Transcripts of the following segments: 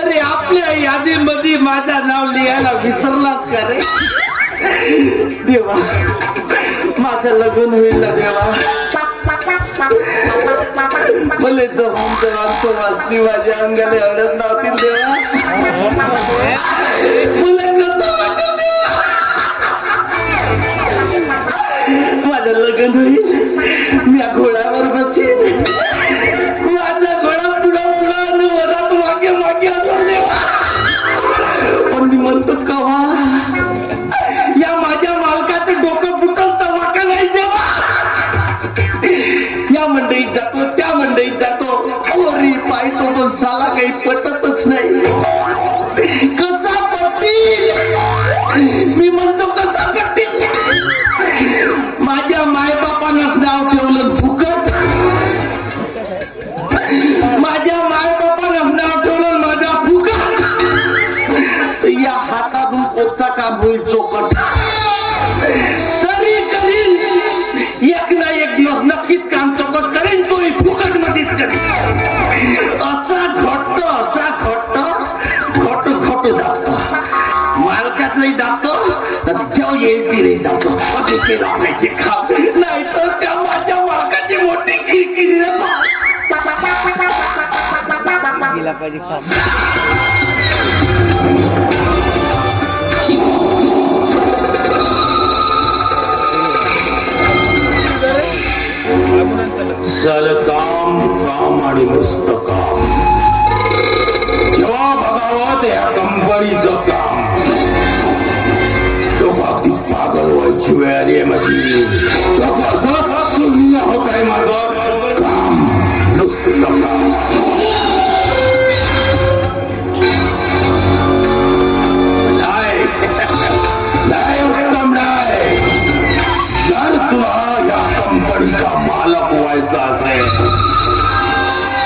अरे आपल्या यादीमध्ये माझं नाव लिहायला विसरलाच का रे देवा. माझं लग्न होईल ना देवा. भले तो वाचली माझ्या अंगाने अडत नव्हती देवा. माझं लग्न होईल. मी या घोड्यावर बसेन. माझा घोडा पुढा पुढा वरात मागे मागे आलो देवा. पण मी म्हणतो कवा या माझ्या मालकाचं डोकं फुटल तेव्हा का नाही देवा. या मंडईत जातो त्या मंडईत जातो. वरी पाहतो पण साला काही पटतच नाही. कसा पटील मी म्हणतो कसा पटील. माझ्या मायबापानं नाव ठेवलं फुकट. माझ्या मायबापानं नाव ठेवलं माझा फुकट. या हातातून पोटचा काम होईल चोकट. तरी करील एक ना एक दिवस नक्कीच काम चोकट करेन. तो फुकट मध्येच करेल. असा घट्ट घट जातो. मालकात नाही जातो तर जेव्हा येईल ती नाही जातो. ते लावायचे खाप नाही तर त्या माझ्या मालकाची मोठी किरकिरी गेला पाहिजे खाप. झालं काम आणि नुसतं काम. जेव्हा बघावं त्या कंपनीचं काम. अगदी पागल व्हायची वेळ आली आहे माझी. शून्य होत आहे माझं काम नुसतं काम. नाही उत्तम नाही. जर तुला या कंपनीचा मालक व्हायचा असेल,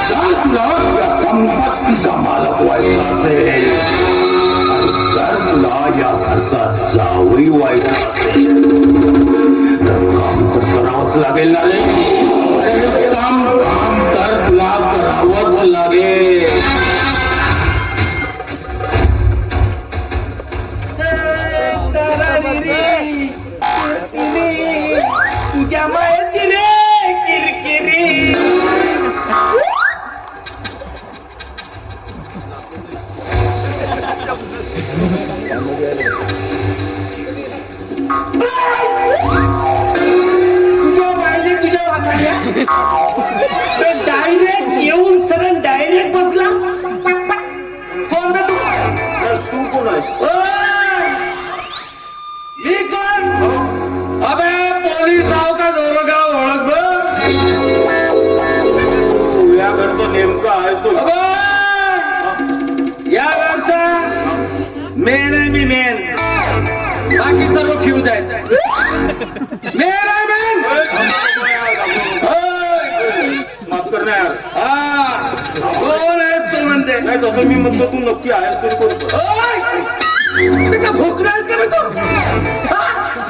जर तुला या संपत्तीचा मालक व्हायचा असेल, जर तुला या घरचा जावई व्हायचा असेल तर काम तर करावंच लागेल ना रे. काम तर तुला करावंच लागेल. तुझ्या माहिती रे किरकिरी. डायरेक्ट येऊन सगळं डायरेक्ट बसला. कोण तू कोण मी कोण. अबे पोलीस आहो का दोरगाव ओळख बघ. या घरचं नेमकं आहे तू. या घरचा मेन आहे मी मेन. बाकी सर्व फ्यूज आहेत. मेन आहे मेन. माफ कर ना यार. कोण आहेस तू म्हणते. नाही तसं मी म्हणतो तू नक्की आहेस तरी कोण. भोकला आहेस का तू.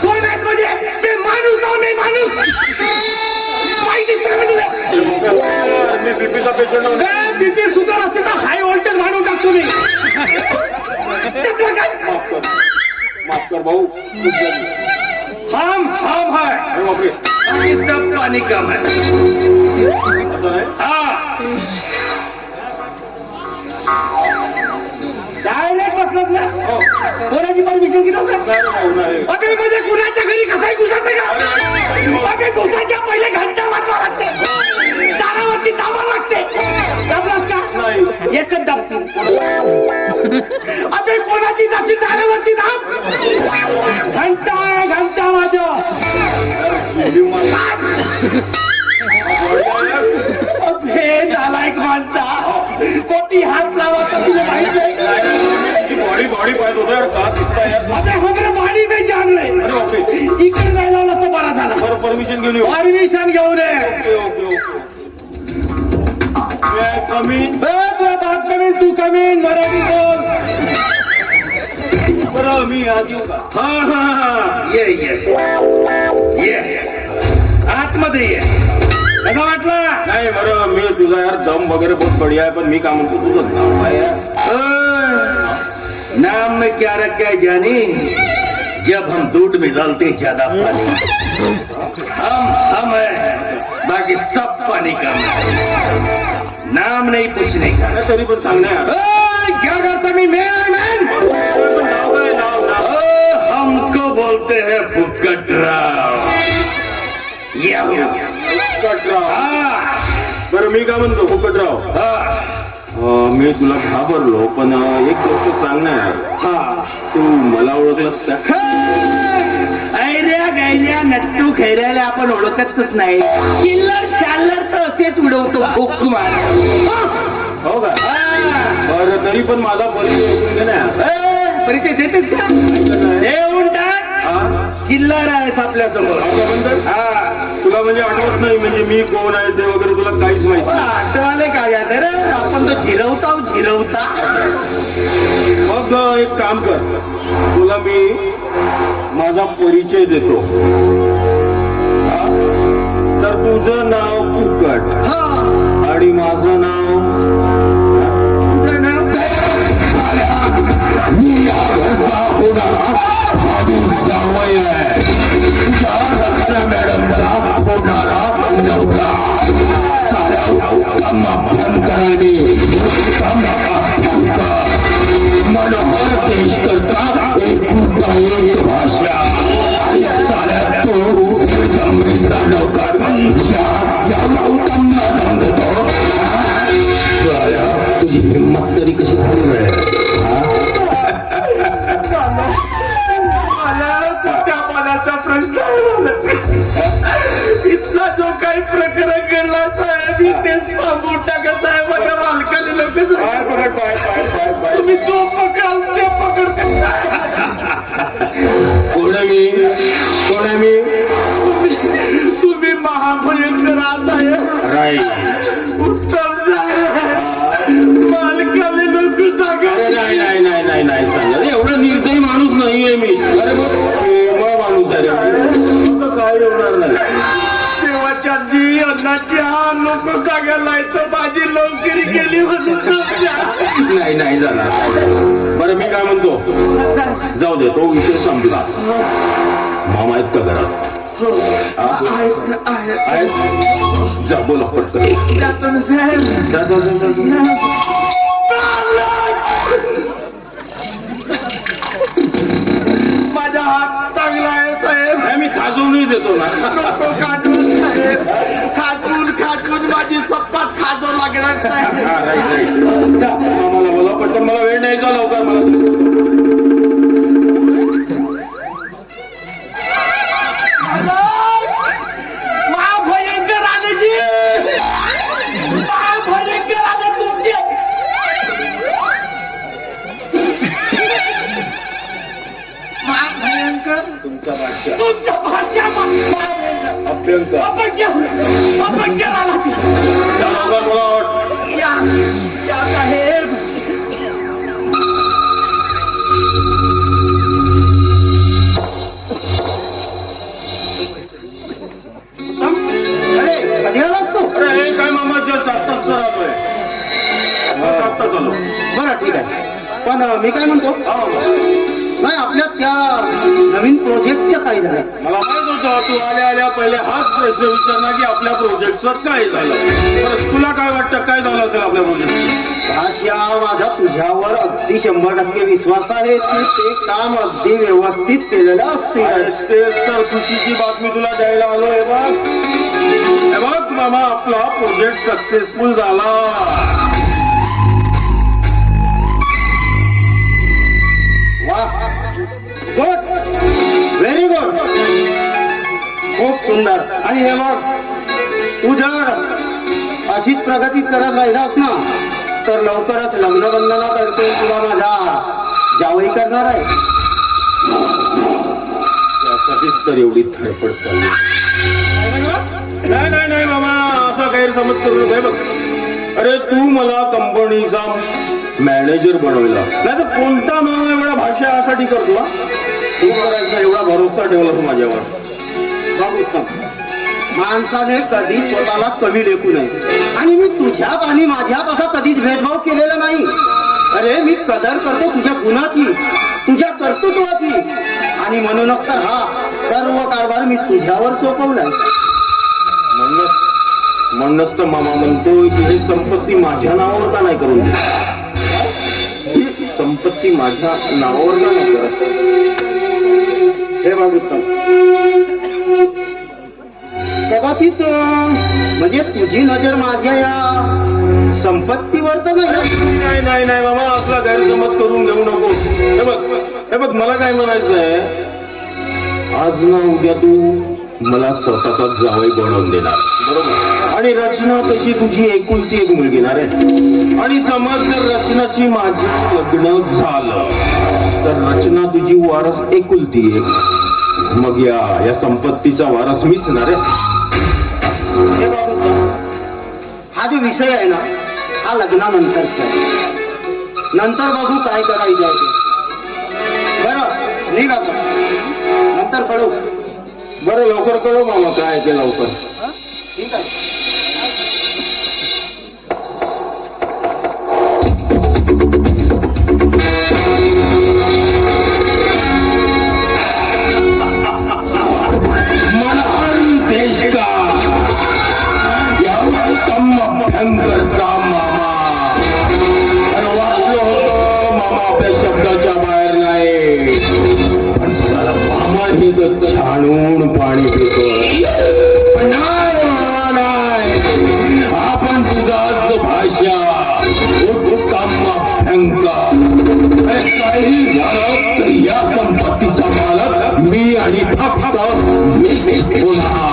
कोण आहेस म्हणजे मी माणूस आहो. मी माणूस मी बीपीचा पेशंट. बीपी सुधार असते तर हाय व्होल्टेज माणूस टाकतो मी. तुला काय माफ कर भाऊ. हम है अरे बापरे. आणि सब पाणी काम आहे. असं नाही. डायरेक्ट बसलात ना. हो. कोणाची परमिशन घेतलं नाही, भाऊ, नाही. अबे म्हणजे कुणाच्या घरी कसाही घुसत अबे घुसाच्या पहिले घंटा वाजवा लागते, दारावरती दाबा लागते. दाबलास का? नाही. एकच दाबती. अबे कोणाची जाती दारावरती दाब, घंटा घंटा वाजव. अबे नालायक माणसा, कोटी हात लावा तर तुला माहित आहे. बॉडी पाहत होतो यार. का दिसताय यार. अबे हमारे बाडी में जान अरे बापरे. रे. इकडे जायला नसतं बरा झाला. बरं परमिशन घेऊन येऊ. परमिशन घेऊन ये. ओके. कमी. तुला बाप कमी, तू कमी, मराठी बोल. बरं मी आज येऊ का? हा ये आतमध्ये ये. कसा वाटला? नाही बरं मी तुझा यार दम वगैरे बहुत बढिया आहे, पण मी काय म्हणतो तुझं नाव काय यार? नाम में क्या रखा है जानी, जब हम दूध में डालते ज्यादा पानी. हम है, बाकी सब पानी का है. नाम नहीं पूछने का. नाही, तरी पण सांग ना यार. क्या करता मैं मैन. नाव काय नाव? हमको बोलते हैं फुकटराव. बरं मी काय म्हणतो फुकटराव, मी तुला घाबरलो, पण एक गोष्ट सांग ना यार. तू मला ओळखलंस का? ऐऱ्या गैऱ्या नट्टू खैऱ्याला आपण ओळखतच नाही. चिल्लर चालर तर असेच उडवतो फुक मार. हो का? बरं तरी पण माझा परिचय ऐकून घे ना. परिचय देतेस का? देऊन टाक. चिल्लर आहेस आपल्या समोर. तुला म्हणजे आठवत नाही म्हणजे मी कोण आहे ते वगैरे तुला काहीच माहिती नाही. आठवाले काय आता रे, आपण तो झिरवता. मग एक काम कर, तुला मी माझा परिचय देतो. तर तुझं नाव फुकट आणि माझं नाव मॅडम मनोहर देश करता एक भाषा साऱ्या तो कमरेचा नौकार तुझी हिंमत तरी कशी झाली मिळेल. इथला जो काही प्रकरण घडला साहेब, तेच थांबवून टाकत आहे. माझ्या मालकाने लोक तुम्ही जो पकडाल ते पकडते. कोण मी तुम्ही महाभयंकर आहात आहे. उत्तम मालकाने लोक सांगा. नाही सांगा. एवढा निर्दयी माणूस नाहीये मी. अरे माणूस आहे काय होणार नाही. देवाच्या जी अन्नाची हा लोक सांगायला तर माझी लवकरी गेली होती. नाही जाणार. बरं मी काय म्हणतो, जाऊ दे तो विषय संपला. मामा आहेत का घरात? जा बोला पटकन. माझा हात चांगला आहे साहेब. मी खाजवूनही देतो ना. खाजून साहेब, खाजून माझी सप्पात खाजव लागणार साहेब. मामाला बोला पटकन, मला वेळ नाही का लवकर. मला महाभयंकर आले जी, महाभयंकर आले तुमचे. महाभयंकर तुमचा भाषा तुमच्या भाषा अभ्यंकर अपंकर आला. या साहेब काय मामा जस्ट आत्ताच आलोय. आत्ताच आलो. बरं ठीक आहे. पण मी काय म्हणतो नाही आपल्या त्या नवीन प्रोजेक्टच्या काय झालं. मला माहित होतं तू आल्या आल्या पहिले हाच प्रश्न विचारणार की आपल्या प्रोजेक्टचं काय झालं. बरं तुला काय वाटतं काय झालं असेल आपल्या प्रोजेक्ट. माझा तुझ्यावर अगदी 100% विश्वास आहे की ते काम अगदी व्यवस्थित केलेलं असतील. तेच तर खुशीची बातमी तुला द्यायला आलो हे बघ मामा आपला प्रोजेक्ट सक्सेसफुल झाला. गुड व्हेरी गुड खूप सुंदर. आणि हे बघ तू जर अशीच प्रगती करत राहिलास ना तर लवकरच लग्न बंधना करते तुला माझा जावई करणार आहे. त्यासाठीच तर एवढी धडपड चालली. नाही मामा असा गैरसमज करू नये. बघ अरे तू मला कंपनीचा मॅनेजर बनवला नाही तर कोणता मामा एवढा भाषा यासाठी करतो. तू करायचा एवढा भरोसा ठेवला तू माझ्यावर. बघ माणसाने कधी स्वतःला कमी लेखू नये. आणि मी तुझ्यात आणि माझ्यात असा कधीच भेदभाव केलेला नाही. अरे मी कदर करतो तुझ्या गुणाची तुझ्या कर्तृत्वाची आणि म्हणूनच तर हा सर्व कारभार मी तुझ्यावर सोपवलाय. म्हणूनच तर मामा म्हणतोय की ही संपत्ती माझ्या नावावर का नाही करून देत. संपत्ती माझ्या नावावर का नाही करत. हे बघितलं कदाचित म्हणजे तुझी नजर माझ्या या संपत्तीवर तर नाही मामा असला गैरसमज करून घेऊ नको. हे बघ मला काय म्हणायचं आहे आज ना उद्या तू मला स्वतःचा जावई बनवून देणार बरोबर. आणि रचना तशी तुझी एकुलती एक मुलगी ना रे. आणि समज जर रचनाची माझी लग्न झालं तर रचना तुझी वारस एकुलती एक. मग या संपत्तीचा वारस मीच ना रे. हा जो विषय आहे ना हा लग्नानंतरचा आहे. नंतर बघू काय करायचं आहे ते. बरं निघ आता नंतर कळू. बरं लवकर कळू मामा काय ते लवकर. ठीक आहे. भयंकरचा मामा वाचलो होतो मामा आपल्या शब्दाच्या बाहेर नाही. पण साला मामा ही तर छानून पाणी पितो. नाही आपण तुझाच भाषा काही झालं तर या संपत्तीचा मालक मी आणि फक्त मी पुन्हा.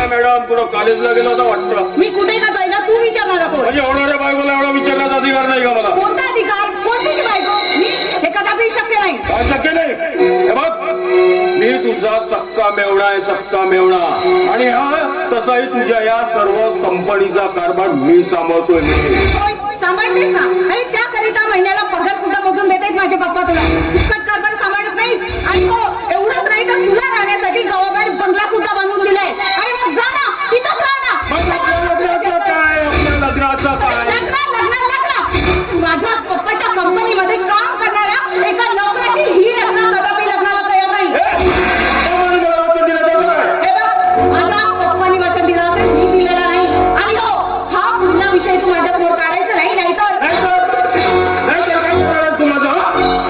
मॅडम तुला कॉलेजला गेला होता वाटतं. मी कुठे का जाईना तू विचारणार कोण. म्हणजे होणाऱ्या बायकोला एवढा विचारण्याचा अधिकार नाही का मला. कोणता अधिकार कोणतीच बायको मी हे कदापि शक्य नाही. काय शक्य नाही. हे बघ मी तुझा सक्का मेवणा आहे सक्का मेवणा. आणि हा तसाही तुझ्या या सर्व कंपनीचा कारभार मी सांभाळतोय. सांभाळतेस ना. आणि त्याकरिता महिन्याला पगार सुद्धा मोजून देतायत माझे पप्पा तुला. फुकट कारभार सांभाळत नाही. आणि हो एवढंच नाही तर तुला राहण्यासाठी गावाबाहेर बंगला सुद्धा बांधून दिलाय. आणि मग जा ना तिथंच राहा ना. माझ्या पप्पाच्या कंपनीमध्ये काम करणाऱ्या एका नोकराची ही रचना कदापि लग्नाला तयार नाही. हे बघ माझ्या पप्पानी वचन दिलं असेल मी दिलेला नाही. आणि हो हा पुन्हा विषय तू माझ्या समोर काढायचा नाही. नाहीतर तू माझा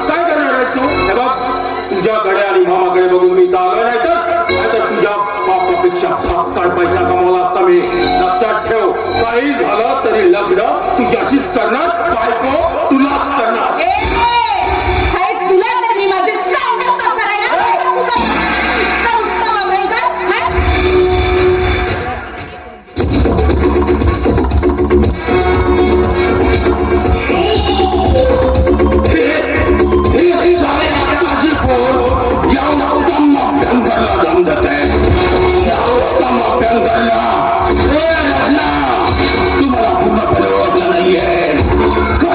काय करणार आहेस तू. हे बघ तुझ्याकडे आणि मामाकडे बघून मी आलो नाही तर तुझ्या बापापेक्षा फाक्काड पैसा कमवला असता मी. लक्षात ठेव काही झालं तरी लग्न तुझ्याशीच करणार. बायको तुलाच करणार. तुला तर मी माझे करायला उत्तम तुम्हाला पूर्णपणे ओळखलं नाहीये.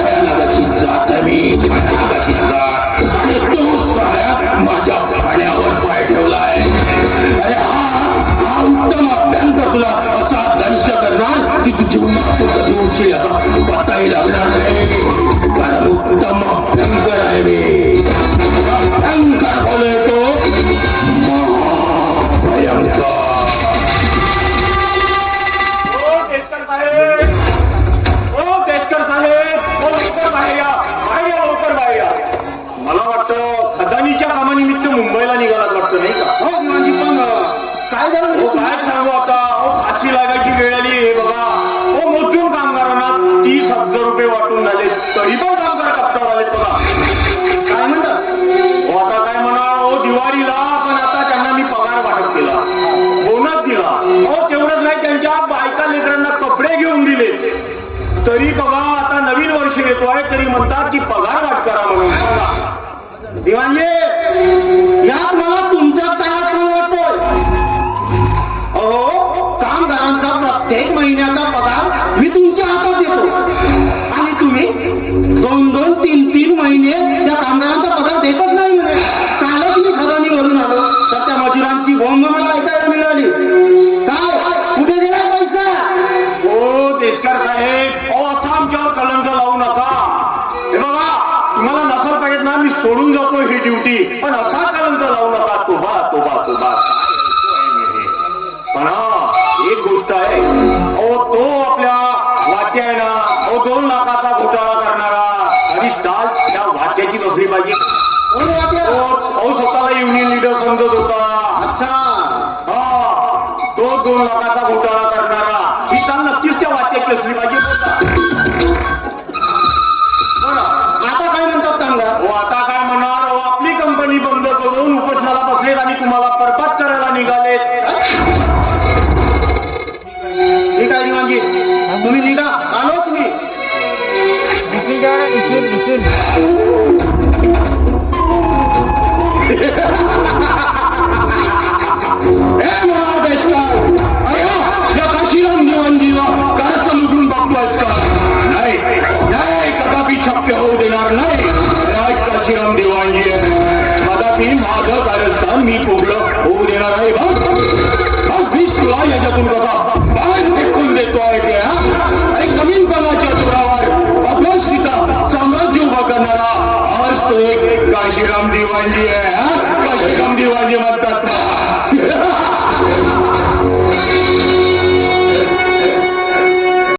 दिवशी आता पत्ताही लागणार नाही, कारण उत्तम भयंकर आहे मी. भयंकर बोलतो, भयंकर. मला वाटतं खदानीच्या कामानिमित्त मुंबईला निघालात वाटतं नाही का? हो दिवाणजी, पण काय झालं? हो काय सांगू आता, हो फाशी लागायची वेळ आली. हे बघा, हो मजदूर कामगारांना 30,000 रुपये वाटून झाले, तरी पण कामगार कप्तार आलेत बघा. काय म्हणतात? हो आता काय म्हणा, हो दिवाळीला पण आता त्यांना मी पगार वाटप केला, बोनस दिला. हो तेवढंच नाही, त्यांच्या बायका लेकरांना कपडे घेऊन दिले. तरी बघा आता नवीन वर्ष येतोय तरी म्हणतात की पगार वाट करा म्हणून. बघा दिवाणजी, यात मला तुमच्या तळात वाटतोय. अहो, कामगारांचा प्रत्येक महिन्याचा पगार मी तुमच्या हातात देतो आणि तुम्ही 2-2, 3-3 महिने त्या कामगारांचा पगार देतच नाही. म्हणजे कालच मी खदानी भरून आलो तर त्या मजुरांची बोंब मला ऐकायला मिळाली. काय कुठे गेला पैसा? हो देशकर साहेब, अहो असा आमच्यावर कलंक लावू नका. हे बघा, तुम्हाला नसल पाहिजेत ना, मी सोडून जातो ही ड्युटी, पण असा कलंक लावू नका. तोबा तोबा तोबा. पण हा एक गोष्ट आहे, अहो तो आपल्या वाट्या आहे ना, अहो 2 लाखाचा घोटाळा करणारा आणि स्टाल त्या वाट्याची बसली पाहिजे. कोण वाट्या? अहो स्वतःला युनियन लीडर समजत होता. अच्छा, हा तो 2 लाखाचा घोटाळा करणारा ही चाल नक्कीच त्या वाट्याची असली पाहिजे. आता काय म्हणतात कामगार? हो आता काय म्हणणार, अहो आपली कंपनी बंद करून उपोषणाला बसलेत आणि तुम्हाला बरबाद करायला निघालेत. ठीक आहे दिवाणजी, तुम्ही निघा, आलोच मी. नाही नाही, कदापि शक्य होऊ देणार नाही. काशीराम दिवाणजी कदापि माझं कारस्थान मी पुढलं होऊ देणार आहे. बघ मीच तुला याच्यातून कसा